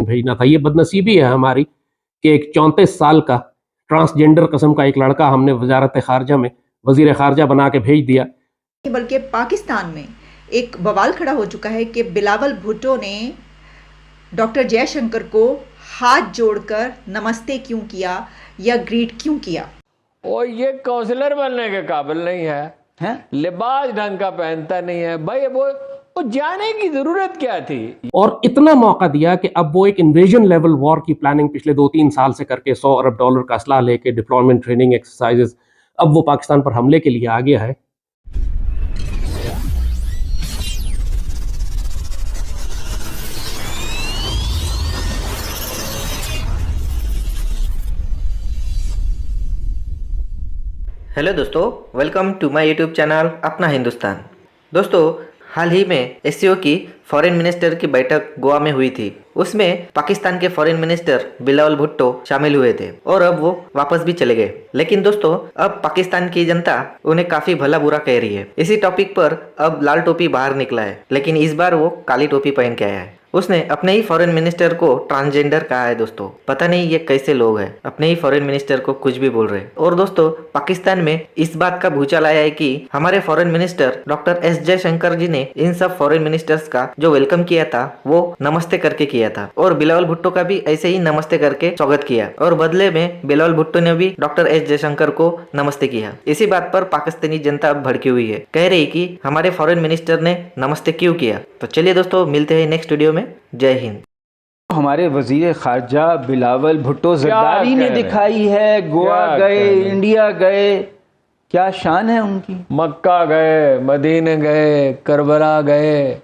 भेजना था। ये बदनसीबी है हमारी कि एक 34 साल का ट्रांसजेंडर किस्म का एक लड़का हमने वजारत खारजा में वजीर खारजा बना के भेज दिया। बल्कि पाकिस्तान में एक बवाल खड़ा हो चुका है कि बिलावल भुट्टो ने डॉक्टर जयशंकर को हाथ जोड़कर नमस्ते क्यों किया या ग्रीट क्यों किया। और ये काउंसलर बनने के काबिल नहीं है? लिबास ढंग का पहनता नहीं है भाई, वो जाने की जरूरत क्या थी। और इतना मौका दिया कि अब वो एक इन्वेजन लेवल वॉर की प्लानिंग पिछले 2-3 साल से करके $100 अरब का असला लेके डिप्लॉयमेंट ट्रेनिंग एक्सरसाइजेस, अब वो पाकिस्तान पर हमले के लिए आ गया है। हेलो दोस्तों, welcome to my YouTube channel Apna Hindustan. दोस्तों, हाल ही में एससीओ की फॉरेन मिनिस्टर की बैठक गोवा में हुई थी। उसमें पाकिस्तान के फॉरेन मिनिस्टर बिलावल भुट्टो शामिल हुए थे और अब वो वापस भी चले गए। लेकिन दोस्तों, अब पाकिस्तान की जनता उन्हें काफी भला बुरा कह रही है। इसी टॉपिक पर अब लाल टोपी बाहर निकला है, लेकिन इस बार वो काली टोपी पहन के आया है। उसने अपने ही फॉरेन मिनिस्टर को ट्रांसजेंडर कहा है। दोस्तों, पता नहीं ये कैसे लोग हैं, अपने ही फॉरेन मिनिस्टर को कुछ भी बोल रहे हैं। और दोस्तों, पाकिस्तान में इस बात का भूचाल आया है कि हमारे foreign minister doctor S Jaishankar ji ने इन सब फॉरेन मिनिस्टर्स का जो वेलकम किया था वो नमस्ते करके किया था, और बिलावल भुट्टो का भी ऐसे ही नमस्ते करके स्वागत किया, और बदले में बिलावल भुट्टो ने भी डॉक्टर एस जयशंकर को नमस्ते किया। इसी बात पर पाकिस्तानी जनता अब भड़की हुई है, कह रही कि हमारे फॉरेन मिनिस्टर ने नमस्ते क्यों किया। तो चलिए दोस्तों, मिलते हैं नेक्स्ट वीडियो में। जय हिंद। हमारे वजीर खारजा बिलावल भुट्टो ज़रदारी ने दिखाई है। गोवा गए, इंडिया गए, क्या शान है उनकी। मक्का गए, मदीने गए, करबला गए,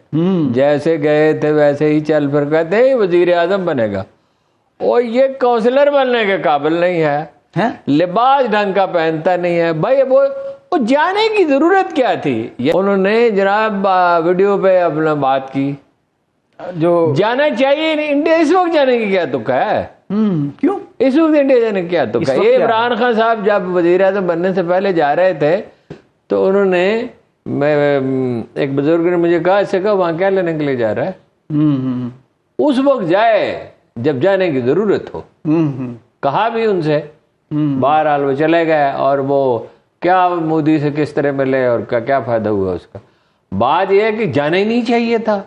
जैसे गए थे वैसे ही चल फिर कहते हैं वजीर आजम बनेगा। और ये काउंसलर बनने के काबिल नहीं है? लिबास ढंग का पहनता नहीं है भाई, वो जाने की जरूरत क्या थी। उन्होंने जनाब वीडियो पे अपना बात की, जो जाना चाहिए इंडिया इस वक्त जाने की क्या तुक है। क्यों इस वक्त इंडिया जाने की क्या तुक है। ये इमरान खान साहब जब वजीर आज़म बनने से पहले जा रहे थे तो उन्होंने, एक बुजुर्ग ने मुझे कहा, इससे कहा वहां क्या लेने के लिए जा रहा है। उस वक्त जाए जब जाने की जरूरत हो। कहा भी उनसे, बहरहाल वो चले गए, और वो क्या मोदी से किस तरह मिले और क्या फायदा हुआ उसका। बात यह है कि जाना ही नहीं चाहिए था।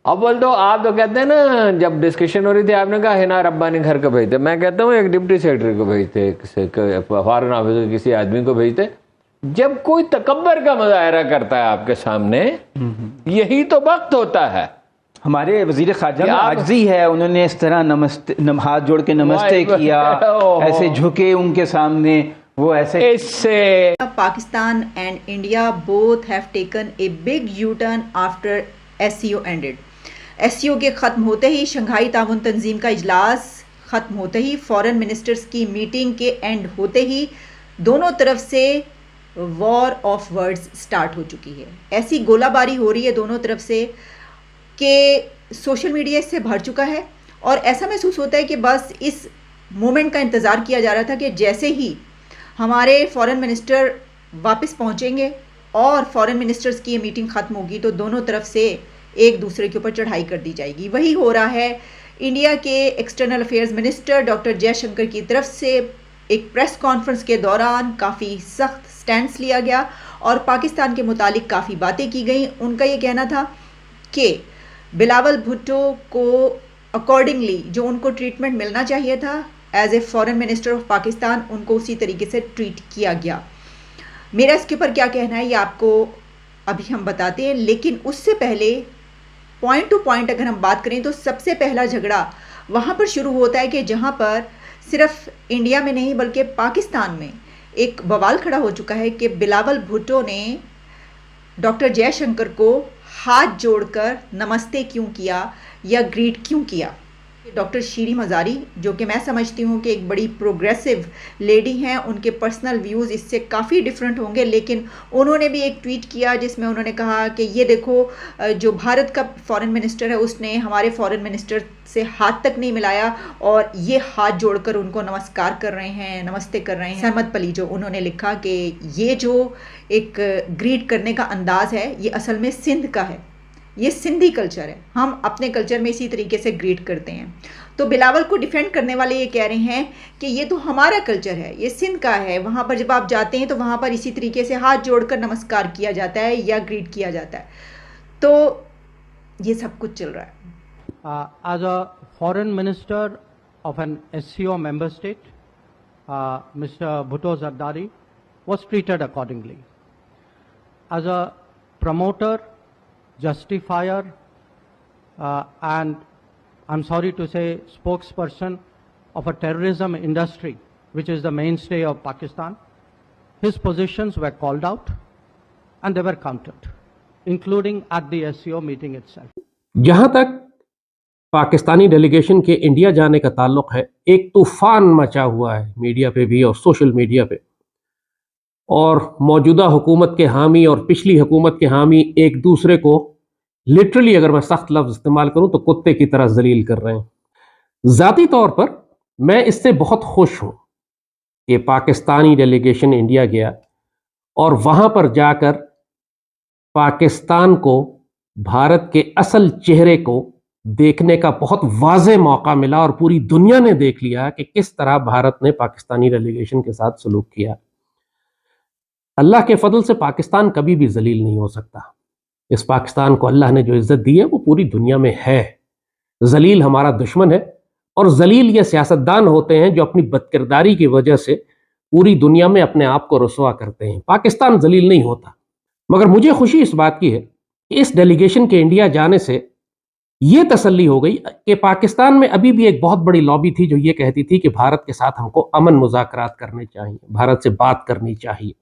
अव्वल तो आप तो कहते हैं ना, जब डिस्कशन हो रही थी आपने कहा हिना रब्बानी घर को भेजते, मैं कहता हूँ एक डिप्टी सेक्रेटरी को भेजते, फॉरेन ऑफिसर किसी आदमी को भेजते। जब कोई तकब्बर का मुजाहरा करता है आपके सामने, यही तो वक्त होता है। हमारे वजीर खारजा में आजिज़ी है, उन्होंने इस तरह नमस्ते हाथ जोड़ के नमस्ते किया, ऐसे झुके उनके सामने, वो ऐसे। इससे Pakistan and India both have taken a big U turn after SCO ended. SCO के ख़त्म होते ही, शंघाई ताउन तंजीम का इजलास ख़त्म होते ही, फॉरेन मिनिस्टर्स की मीटिंग के एंड होते ही दोनों तरफ से वॉर ऑफ वर्ड्स स्टार्ट हो चुकी है। ऐसी गोलाबारी हो रही है दोनों तरफ से कि सोशल मीडिया इससे भर चुका है, और ऐसा महसूस होता है कि बस इस मोमेंट का इंतज़ार किया जा रहा था कि जैसे ही हमारे फॉरेन मिनिस्टर वापस पहुंचेंगे और फॉरेन मिनिस्टर्स की ये मीटिंग ख़त्म होगी तो दोनों तरफ से एक दूसरे के ऊपर चढ़ाई कर दी जाएगी। वही हो रहा है। इंडिया के external affairs minister doctor Jaishankar की तरफ से एक प्रेस कॉन्फ्रेंस के दौरान काफ़ी सख्त स्टैंड लिया गया और पाकिस्तान के मुतालिक काफ़ी बातें की गई। उनका ये कहना था कि बिलावल भुट्टो को अकॉर्डिंगली जो उनको ट्रीटमेंट मिलना चाहिए था as a foreign minister of Pakistan, उनको उसी तरीके से ट्रीट किया गया। मेरा इसके ऊपर क्या कहना है ये आपको अभी हम बताते हैं, लेकिन उससे पहले पॉइंट टू पॉइंट अगर हम बात करें तो सबसे पहला झगड़ा वहाँ पर शुरू होता है कि जहाँ पर सिर्फ इंडिया में नहीं बल्कि पाकिस्तान में एक बवाल खड़ा हो चुका है कि बिलावल भुट्टो ने डॉक्टर जयशंकर को हाथ जोड़कर नमस्ते क्यों किया या ग्रीट क्यों किया। डॉक्टर शीरी मज़ारी, जो कि मैं समझती हूँ कि एक बड़ी प्रोग्रेसिव लेडी हैं, उनके पर्सनल व्यूज़ इससे काफ़ी डिफरेंट होंगे, लेकिन उन्होंने भी एक ट्वीट किया जिसमें उन्होंने कहा कि ये देखो, जो भारत का फॉरेन मिनिस्टर है उसने हमारे फॉरेन मिनिस्टर से हाथ तक नहीं मिलाया और ये हाथ जोड़कर उनको नमस्कार कर रहे हैं, नमस्ते कर रहे हैं। सहमत पली जो उन्होंने लिखा कि ये जो एक ग्रीट करने का अंदाज़ है ये असल में सिंध का है, ये सिंधी कल्चर है, हम अपने कल्चर में इसी तरीके से ग्रीट करते हैं। तो बिलावल को डिफेंड करने वाले ये कह रहे हैं कि ये तो हमारा कल्चर है, ये सिंध का है, वहाँ पर जब आप जाते हैं तो वहाँ पर इसी तरीके से हाथ जोड़कर नमस्कार किया जाता है या ग्रीट किया जाता है। तो ये सब कुछ चल रहा है। As a foreign minister of an SCO member state, Mr. Bhutto Zardari was treated accordingly. As a promoter, justifier, and I'm sorry to say spokesperson of a terrorism industry, which is the mainstay of Pakistan, his positions were called out and they were countered, including at the SCO meeting itself. जहां तक Pakistani delegation के India जाने का ताल्लुक है, एक तूफान मचा हुआ है मीडिया पे भी और सोशल मीडिया पे, और मौजूदा हुकूमत के हामी और पिछली हुकूमत के हामी एक दूसरे को लिटरली, अगर मैं सख्त लफ्ज़ इस्तेमाल करूं तो कुत्ते की तरह जलील कर रहे हैं। ज़ाती तौर पर मैं इससे बहुत खुश हूं कि पाकिस्तानी डेलीगेशन इंडिया गया और वहां पर जाकर पाकिस्तान को भारत के असल चेहरे को देखने का बहुत वाज़े मौका मिला और पूरी दुनिया ने देख लिया कि किस तरह भारत ने पाकिस्तानी डेलीगेशन के साथ सलूक किया। अल्लाह के फजल से पाकिस्तान कभी भी जलील नहीं हो सकता। इस पाकिस्तान को अल्लाह ने जो इज्जत दी है वो पूरी दुनिया में है। जलील हमारा दुश्मन है और जलील ये सियासतदान होते हैं जो अपनी बदकिरदारी की वजह से पूरी दुनिया में अपने आप को रुसवा करते हैं। पाकिस्तान जलील नहीं होता। मगर मुझे खुशी इस बात की है कि इस डेलीगेशन के इंडिया जाने से ये तसल्ली हो गई कि पाकिस्तान में अभी भी एक बहुत बड़ी लॉबी थी जो ये कहती थी कि भारत के साथ हमको अमन मुज़ाकरात करने चाहिए, भारत से बात करनी चाहिए।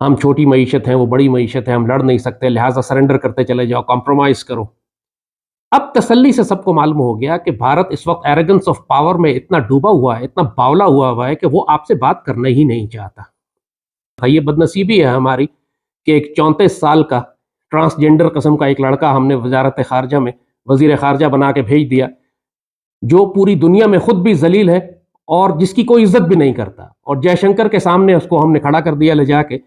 हम छोटी मईशत हैं, वो बड़ी मईशत है, हम लड़ नहीं सकते, लिहाजा सरेंडर करते चले जाओ, कॉम्प्रोमाइज़ करो। अब तसल्ली से सबको मालूम हो गया कि भारत इस वक्त एरोगेंस ऑफ पावर में इतना डूबा हुआ है, इतना बावला हुआ है कि वो आपसे बात करना ही नहीं चाहता। ये बदनसीबी है हमारी कि एक 34 साल का ट्रांसजेंडर किस्म का एक लड़का हमने वजारत खारजा में वजीर खारजा बना के भेज दिया, जो पूरी दुनिया में खुद भी जलील है और जिसकी कोई इज्जत भी नहीं करता। और जयशंकर के सामने उसको हमने खड़ा कर दिया ले जाके,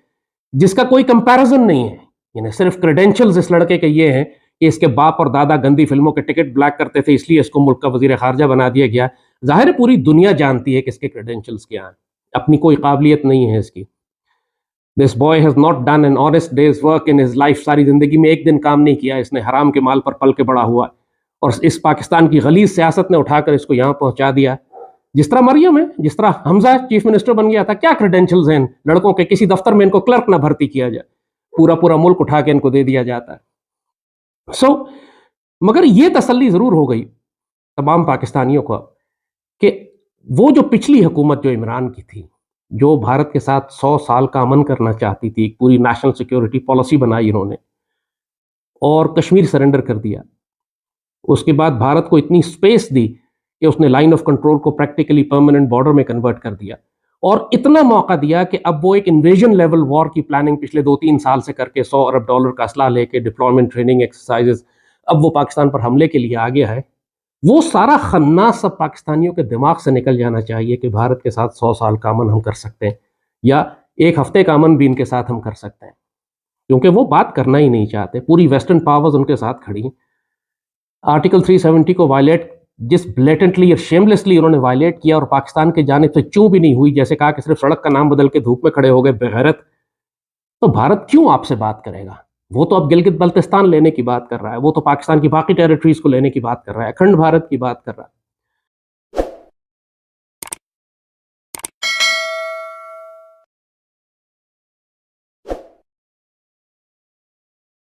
जिसका कोई कंपैरिजन नहीं है। यानी सिर्फ क्रेडेंशियल्स इस लड़के के ये हैं कि इसके बाप और दादा गंदी फिल्मों के टिकट ब्लैक करते थे, इसलिए इसको मुल्क का वजीर खारजा बना दिया गया। जाहिर है पूरी दुनिया जानती है कि इसके क्रेडेंशियल्स क्या हैं, अपनी कोई काबिलियत नहीं है इसकी। This boy has not done an honest days work in his life. सारी जिंदगी में एक दिन काम नहीं किया इसने, हराम के माल पर पल के बड़ा हुआ और इस पाकिस्तान की गलीज सियासत ने उठाकर इसको यहाँ पहुँचा दिया। जिस तरह मरियम है, जिस तरह हमजा चीफ मिनिस्टर बन गया था, क्या क्रेडेंशियल्स हैं इन लड़कों के? किसी दफ्तर में इनको क्लर्क ना भर्ती किया जाए, पूरा पूरा मुल्क उठा के इनको दे दिया जाता है। मगर ये तसल्ली ज़रूर हो गई तमाम पाकिस्तानियों को कि वो जो पिछली हुकूमत जो इमरान की थी, जो भारत के साथ 100 साल का अमन करना चाहती थी, पूरी नेशनल सिक्योरिटी पॉलिसी बनाई इन्होंने और कश्मीर सरेंडर कर दिया। उसके बाद भारत को इतनी स्पेस दी कि उसने लाइन ऑफ कंट्रोल को प्रैक्टिकली परमानेंट बॉर्डर में कन्वर्ट कर दिया और इतना मौका दिया कि अब वो एक इन्वेजन लेवल वॉर की प्लानिंग पिछले 2-3 साल से करके $100 अरब का असला लेके डिप्लॉयमेंट ट्रेनिंग एक्सरसाइजेस अब वो पाकिस्तान पर हमले के लिए आ गया है। वो सारा खन्नास सब पाकिस्तानियों के दिमाग से निकल जाना चाहिए कि भारत के साथ 100 साल का अमन हम कर सकते हैं या एक हफ्ते का अमन भी इनके साथ हम कर सकते हैं, क्योंकि वो बात करना ही नहीं चाहते। पूरी वेस्टर्न पावर्स उनके साथ खड़ी हैं। आर्टिकल 370 को वायलेट जिस ब्लेटेंटली और शेमलेसली उन्होंने वायलेट किया और पाकिस्तान के जानिब से चूं भी नहीं हुई, जैसे कहा कि सिर्फ सड़क का नाम बदल के धूप में खड़े हो गए बेगैरत, तो भारत क्यों आपसे बात करेगा? वो तो अब गिलगित बल्तिस्तान लेने की बात कर रहा है, वो तो पाकिस्तान की बाकी टेरिटरीज को लेने की बात कर रहा है, अखंड भारत की बात कर रहा है।